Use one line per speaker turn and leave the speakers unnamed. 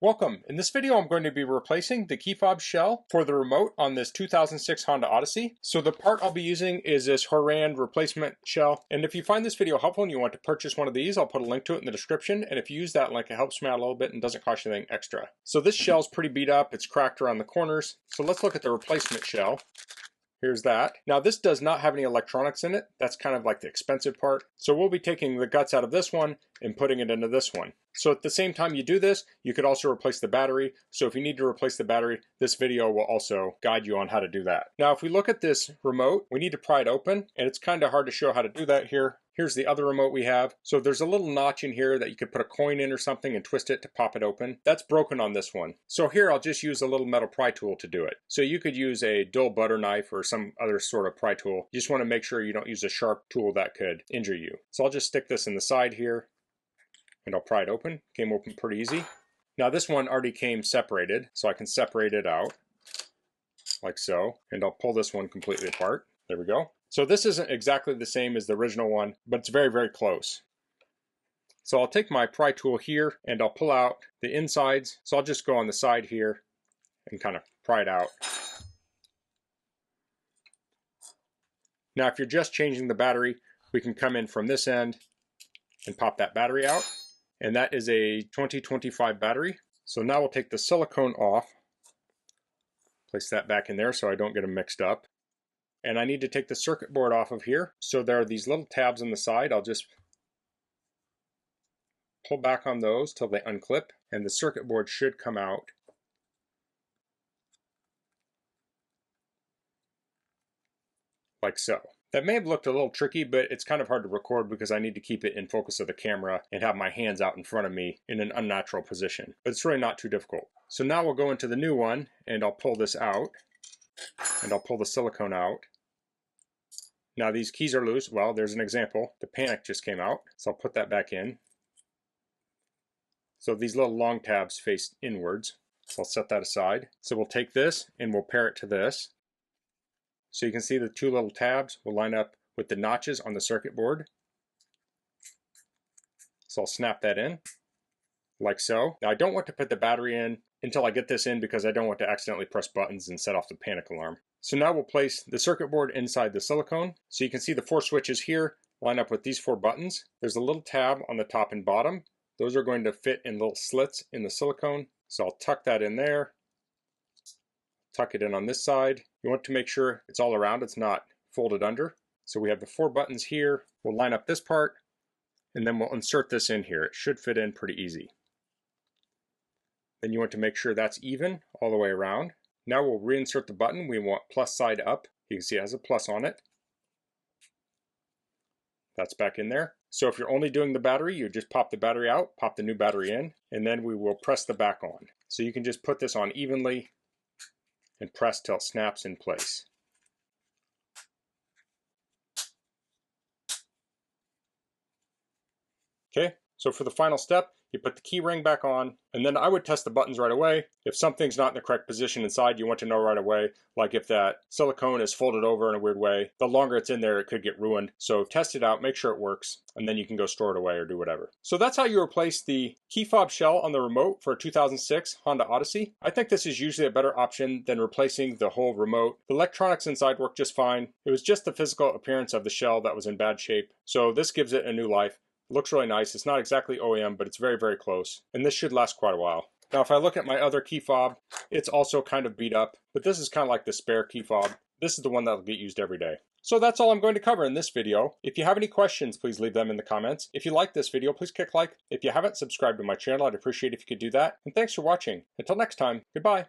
Welcome. In this video, I'm going to be replacing the key fob shell for the remote on this 2006 Honda Odyssey. So the part I'll be using is this Horan replacement shell. And if you find this video helpful and you want to purchase one of these, I'll put a link to it in the description. And if you use that link, it helps me out a little bit and doesn't cost you anything extra. So this shell's pretty beat up. It's cracked around the corners. So let's look at the replacement shell. Here's that. Now this does not have any electronics in it. That's kind of like the expensive part. So we'll be taking the guts out of this one and putting it into this one. So at the same time you do this, you could also replace the battery. So if you need to replace the battery, this video will also guide you on how to do that. Now if we look at this remote, we need to pry it open, and it's kind of hard to show how to do that here. Here's the other remote we have. So there's a little notch in here that you could put a coin in or something and twist it to pop it open. That's broken on this one. So here I'll just use a little metal pry tool to do it. So you could use a dull butter knife or some other sort of pry tool. You just want to make sure you don't use a sharp tool that could injure you. So I'll just stick this in the side here and I'll pry it open. Came open pretty easy. Now this one already came separated, so I can separate it out like so. And I'll pull this one completely apart. There we go. So this isn't exactly the same as the original one, but it's very, very close. So I'll take my pry tool here and I'll pull out the insides. So I'll just go on the side here and kind of pry it out. Now if you're just changing the battery, we can come in from this end and pop that battery out. And that is a 2025 battery. So now we'll take the silicone off, place that back in there so I don't get them mixed up. And I need to take the circuit board off of here. So there are these little tabs on the side. I'll just pull back on those till they unclip, and the circuit board should come out. Like so. That may have looked a little tricky, but it's kind of hard to record because I need to keep it in focus of the camera and have my hands out in front of me in an unnatural position. But it's really not too difficult. So now we'll go into the new one and I'll pull this out. And I'll pull the silicone out. Now these keys are loose. Well, there's an example. The panic just came out, so I'll put that back in. So these little long tabs face inwards, so I'll set that aside. So we'll take this and we'll pair it to this. So you can see the two little tabs will line up with the notches on the circuit board. So I'll snap that in, like so. Now I don't want to put the battery in until I get this in because I don't want to accidentally press buttons and set off the panic alarm. So now we'll place the circuit board inside the silicone. So you can see the 4 switches here line up with these 4 buttons. There's a little tab on the top and bottom. Those are going to fit in little slits in the silicone. So I'll tuck that in there. Tuck it in on this side. You want to make sure it's all around, it's not folded under. So we have the 4 buttons here. We'll line up this part and then we'll insert this in here. It should fit in pretty easy. Then you want to make sure that's even all the way around. Now we'll reinsert the button. We want plus side up. You can see it has a plus on it. That's back in there. So if you're only doing the battery, you just pop the battery out, pop the new battery in, and then we will press the back on. So you can just put this on evenly and press till it snaps in place. Okay, so for the final step, you put the key ring back on, and then I would test the buttons right away. If something's not in the correct position inside, you want to know right away, like if that silicone is folded over in a weird way, the longer it's in there, it could get ruined. So test it out, make sure it works, and then you can go store it away or do whatever. So that's how you replace the key fob shell on the remote for a 2006 Honda Odyssey. I think this is usually a better option than replacing the whole remote. The electronics inside work just fine. It was just the physical appearance of the shell that was in bad shape. So this gives it a new life. Looks really nice. It's not exactly OEM, but it's very, very close. And this should last quite a while. Now, if I look at my other key fob, it's also kind of beat up, but this is kind of like the spare key fob. This is the one that'll get used every day. So that's all I'm going to cover in this video. If you have any questions, please leave them in the comments. If you like this video, please click like. If you haven't subscribed to my channel, I'd appreciate if you could do that. And thanks for watching. Until next time, goodbye.